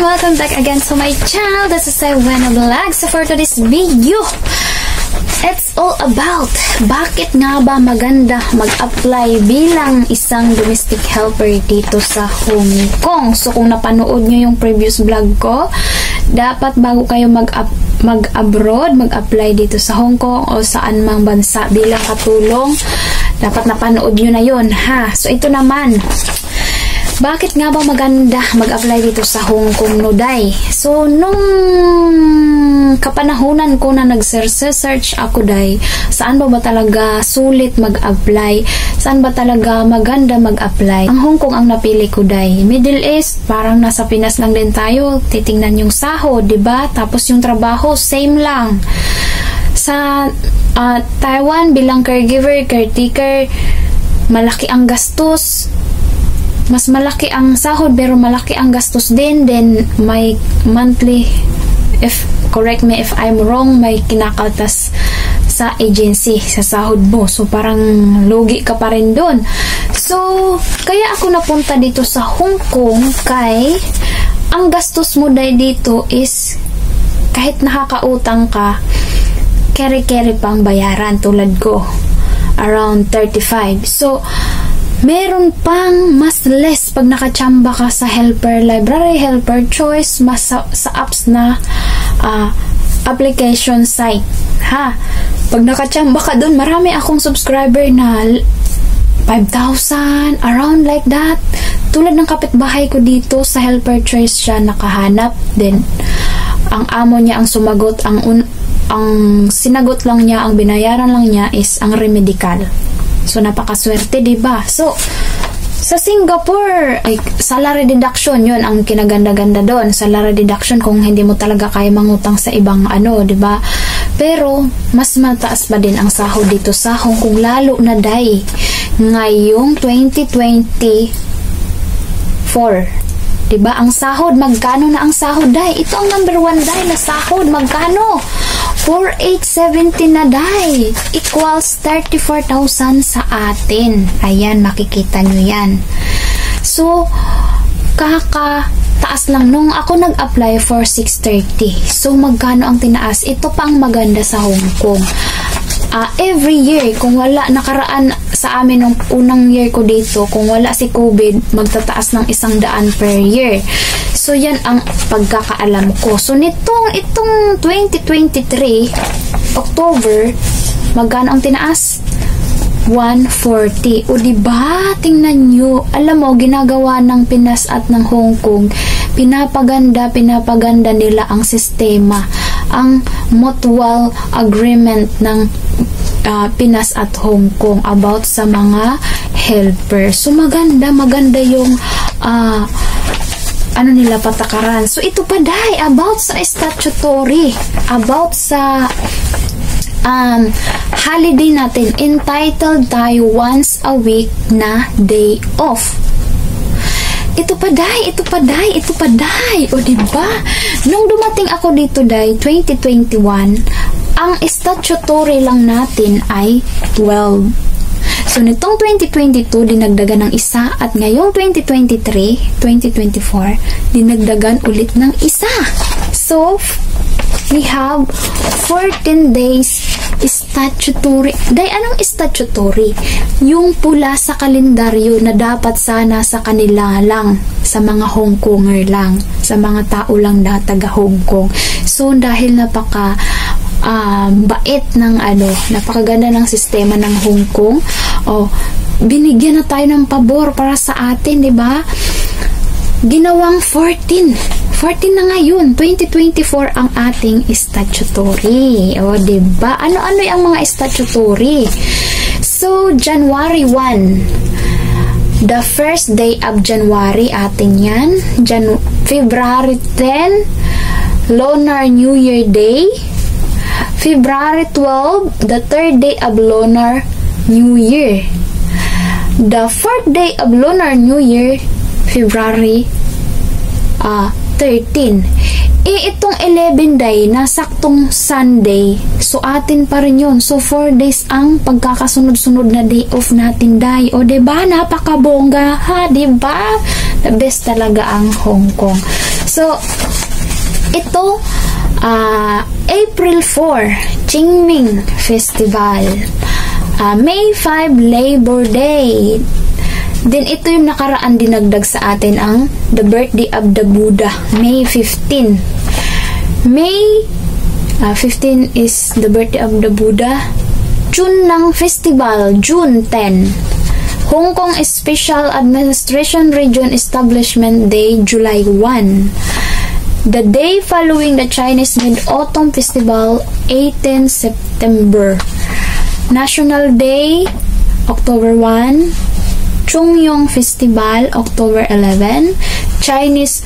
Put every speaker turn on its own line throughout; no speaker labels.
welcome back again to my channel. This is Iwana Vlog. So for today's video, it's all about bakit nga ba maganda mag-apply bilang isang domestic helper dito sa Hong Kong. So kung napanood nyo yung previous vlog ko, dapat bago kayo mag-abroad, mag-apply dito sa Hong Kong o saan mang bansa bilang katulong, dapat napanood nyo na yun, ha? So ito naman, bakit nga ba maganda mag-apply dito sa Hong Kong, Noday? So, nung kapanahunan ko na nag-search ako, day, saan ba talaga sulit mag-apply? Saan ba talaga maganda mag-apply? Ang Hong Kong ang napili ko, day. Middle East, parang nasa Pinas lang din tayo. Titingnan yung sahod, diba? Tapos yung trabaho, same lang. Sa Taiwan, bilang caregiver, caretaker, malaki ang gastos. Mas malaki ang sahod pero malaki ang gastos din. Then may monthly, if correct me if I'm wrong, may kinakaltas sa agency sa sahod mo. So parang lugi ka pa rin doon. So kaya ako napunta dito sa Hong Kong kay ang gastos mo dito is kahit nakakautang ka, keri-keri pang bayaran tulad ko. Around 35. So meron pang mas less pag nakachamba ka sa helper library, helper choice, mas sa apps na application site, ha? Pag nakachamba ka doon, marami akong subscriber na 5,000, around like that. Tulad ng kapitbahay ko dito sa helper choice siya nakahanap. Then ang amo niya ang sumagot, ang sinagot lang niya, ang binayaran lang niya is ang remedical. So, napakaswerte, diba? So, sa Singapore, ay, salary deduction, yun ang kinaganda-ganda doon. Salary deduction kung hindi mo talaga kaya mangutang sa ibang diba? Pero, mas mataas ba din ang sahod dito sa Hong Kong, lalo na day ngayong 2024. Diba? Ang sahod, magkano na ang sahod, day? Ito ang number 1, day, na sahod. Magkano? 4,870 na, day. Equals 34,000 sa atin. Ayan, makikita nyo yan. So, taas lang. Nung ako nag-apply for 630. So, magkano ang tinaas? Ito pa ang maganda sa Hong Kong. Every year, kung wala, nakaraan sa amin nung unang year ko dito, kung wala si COVID, magtataas ng 100 per year. So, yan ang pagkakaalam ko. So, itong 2023, October, magkano ang tinaas? 140. O, diba? Tingnan nyo. Alam mo, ginagawa ng Pinas at ng Hong Kong, pinapaganda nila ang sistema, ang mutual agreement ng Pinas at Hong Kong about sa mga helper. So, maganda yung nila patakaran. So, ito pa, day, about sa statutory, about sa holiday natin, entitled tayo once a week na day off. Ito pa, day. O, diba? Nung dumating ako dito, day, 2021, ang statutory lang natin ay 12. So, nitong 2022, dinagdagan ng isa, at ngayong 2023, 2024, dinagdagan ulit ng isa. So, we have 14 days statutory. Day, anong statutory? Yung pula sa kalendaryo na dapat sana sa kanila lang, sa mga Hong Konger lang, sa mga tao lang na taga Hong Kong. So, dahil bait ng napakaganda ng sistema ng Hong Kong, binigyan na tayo ng pabor para sa atin, diba? Ginawang 14 na ngayon, 2024 ang ating statutory. O, diba? Ano-ano yung mga statutory? So, January 1, the first day of January, ating yan. February 10, Lunar New Year Day. February 12, the third day of Lunar New Year. The fourth day of Lunar New Year, February 13. Itong 11 day, nasaktong Sunday. So, atin pa rin yun. So, 4 days ang pagkakasunod-sunod na day off natin, day. O, diba? Napakabongga, ha? Diba? The best talaga ang Hong Kong. So, ito, April 4, Qingming Festival. May 5, Labor Day. Then ito yung nakaraan dinagdag sa atin ang the birthday of the Buddha, May 15. May 15 is the birthday of the Buddha. Chunang Festival, June 10. Hong Kong Special Administration Region Establishment Day, July 1. The day following the Chinese Mid-Autumn Festival, 18 September. National Day, October 1. Chungyong Festival, October 11. Chinese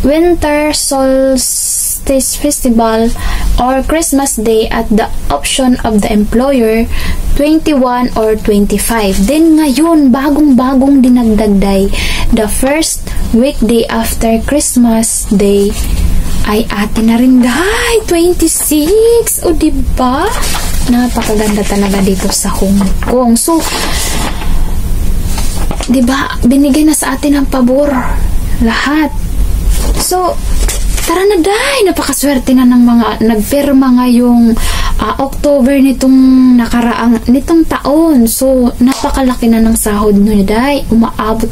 Winter Solstice Festival or Christmas Day at the option of the employer, 21 or 25. Then ngayon, bagong-bagong dinagdag day, the first weekday after Christmas Day ay atin na rin day, 26. O diba? Napakaganda talaga dito sa Hong Kong. So, diba, binigay na sa atin ang pabor lahat. So, tara na day, napakaswerte na ng mga nagpirma ngayong October nitong taon. So, napakalaki na ng sahod no day, umaabot.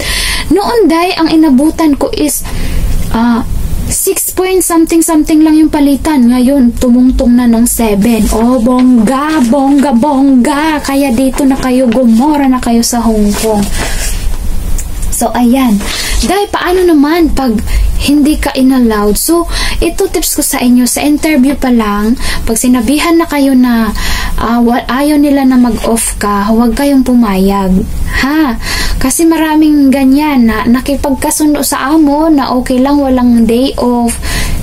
Noon day, ang inabutan ko is 6 point something lang yung palitan. Ngayon, tumungtong na ng 7. Oh, bongga. Kaya dito na kayo, gumora na kayo sa Hong Kong. So, ayan. Dahil paano naman pag hindi ka inallowed? So, ito tips ko sa inyo. Sa interview pa lang, pag sinabihan na kayo na ayaw nila na mag-off ka, huwag kayong pumayag. Ha? Kasi maraming ganyan na nakipagkasundo sa amo na okay lang walang day off.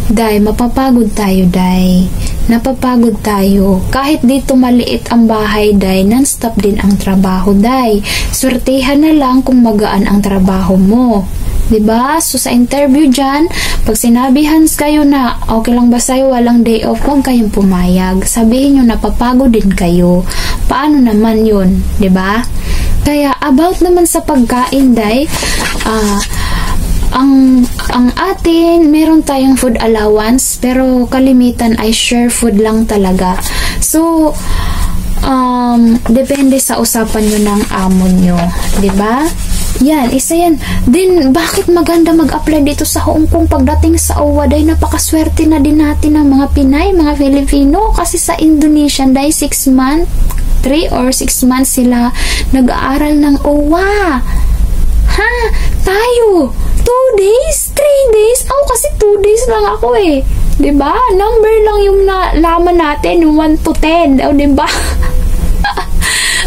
Dahil mapapagod tayo, dahil napapagod tayo. Kahit dito maliit ang bahay, dahil non-stop din ang trabaho, dahil swertihan na lang kung magaan ang trabaho mo. Diba? So, sa interview dyan, pag sinabihan kayo na okay lang ba sa'yo walang day off, huwag kayong pumayag. Sabihin nyo napapagod din kayo. Paano naman yun? Diba? Kaya, about naman sa pagkain, day, ang atin, meron tayong food allowance, pero kalimitan ay share food lang talaga. So, depende sa usapan nyo ng amo nyo. Diba? Yan, isa yan. Then, bakit maganda mag-apply dito sa Hong Kong pagdating sa OWA? Dahil napakaswerte na din natin ng mga Pinay, mga Filipino. Kasi sa Indonesia, dahil 6 months, 3 or 6 months sila nag-aaral ng OWA. Ha? Tayo, 2 days, 3 days. Ako kasi 2 days lang ako eh. Diba? Number lang yung nalaman natin, 1 to 10. O, diba?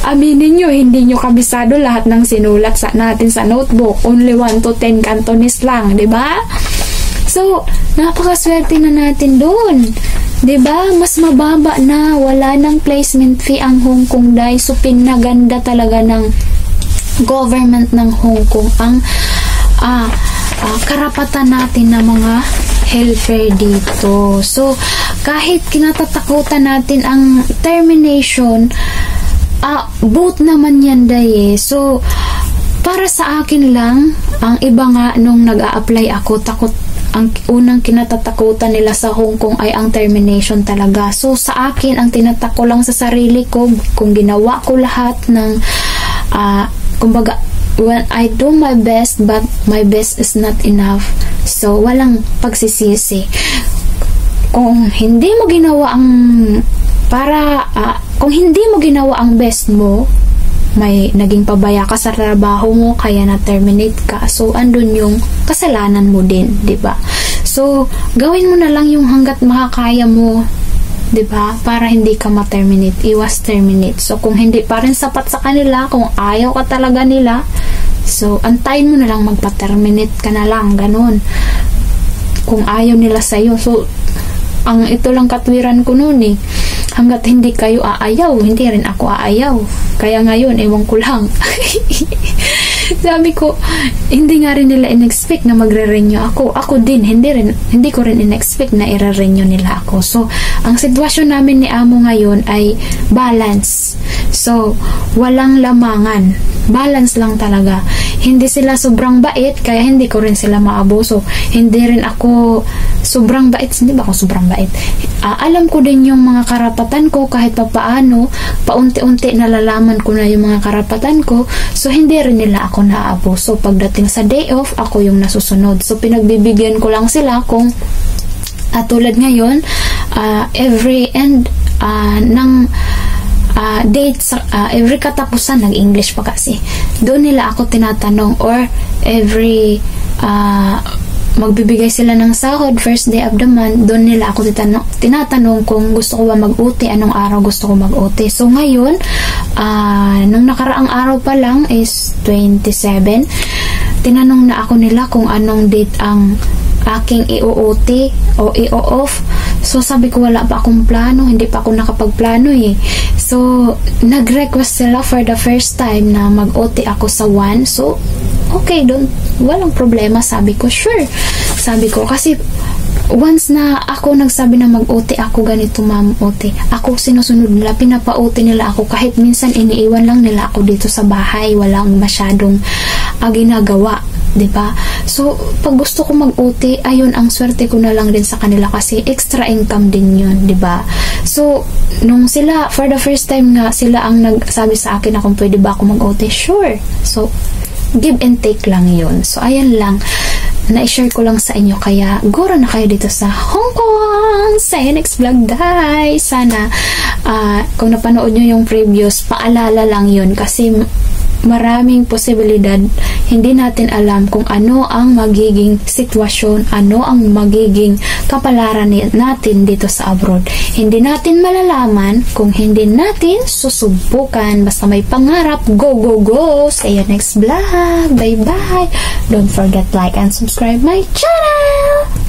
Aminin nyo, hindi nyo kabisado lahat ng sinulat natin sa notebook. Only 1 to 10 Cantonese lang, diba? So, napakaswerte na natin doon. Diba? Mas mababa na, wala ng placement fee ang Hong Kong dahil so pinaganda talaga ng government ng Hong Kong ang karapatan natin na mga helper dito. So, kahit kinatatakutan natin ang termination, both naman yan day eh. So, para sa akin lang, ang iba nga nung nag-a-apply ako, takot, ang unang kinatatakutan nila sa Hong Kong ay ang termination talaga. So, sa akin, ang tinatako lang sa sarili ko, kung ginawa ko lahat ng, kumbaga, when I do my best, but my best is not enough. So, walang pagsisisi. Kung hindi mo ginawa ang kung hindi mo ginawa ang best mo, may naging pabaya ka sa trabaho mo, kaya na-terminate ka. So, andun yung kasalanan mo din, diba? So, gawin mo na lang yung hanggat makakaya mo, diba? Para hindi ka ma-terminate. Iwas terminate. So, kung hindi pa rin sapat sa kanila, kung ayaw ka talaga nila, so, antayin mo na lang magpa-terminate ka na lang, ganun. Kung ayaw nila sa'yo. So, ang ito lang katwiran ko noon eh. Hanggat hindi kayo aayaw, hindi rin ako aayaw. Kaya ngayon, ewan ko lang. Sabi ko, hindi nga rin nila in-expect na magre-renew ako. Ako din, hindi ko rin in-expect na i-renew nila ako. So, ang sitwasyon namin ni Amo ngayon ay balance. So, walang lamangan. Balance lang talaga. Hindi sila sobrang bait, kaya hindi ko rin sila maabuso. Hindi rin ako sobrang bait. Hindi ba ako sobrang bait? Alam ko din yung mga karapatan ko kahit papaano. Paunti-unti nalalaman ko na yung mga karapatan ko. So, hindi rin nila ako naabuso. Pagdating sa day off, ako yung nasusunod. So, pinagbibigyan ko lang sila kung tulad ngayon, every end ng dates, every katapusan, nag-English pa kasi, doon nila ako tinatanong, or every magbibigay sila ng sahod, first day of the month, doon nila ako tinatanong kung gusto ko ba mag-OT, anong araw gusto ko mag-OT. So ngayon, nung nakaraang araw pa lang is 27, tinanong na ako nila kung anong date ang aking i-OT o i-off. So sabi ko, wala pa akong plano, hindi pa ako nakapagplano eh. So nag-request sila for the first time na mag-OT ako sa 1. So okay, walang problema, sabi ko, sure. Sabi ko, kasi once na ako nagsabi na mag-OT ako, ganito ma'am, OT, ako sinusunod nila, pinapa-OT nila ako, kahit minsan iniiwan lang nila ako dito sa bahay, walang masyadong ginagawa, diba? So pag gusto ko mag-OT, ayun, ang swerte ko na lang din sa kanila kasi extra income din yun, diba? So nung sila, for the first time nga, sila ang nagsabi sa akin na kung pwede ba ako mag-OT, sure. So give and take lang yun. So ayan lang, na-share ko lang sa inyo, kaya guro na kayo dito sa Hong Kong. Sa next vlog, guys. Sana kung napanood nyo yung previous, paalala lang yun kasi maraming posibilidad, hindi natin alam kung ano ang magiging sitwasyon, ano ang magiging kapalaran natin dito sa abroad. Hindi natin malalaman kung hindi natin susubukan. Basta may pangarap, go, go, go! See you next vlog. Bye-bye! Don't forget like and subscribe my channel!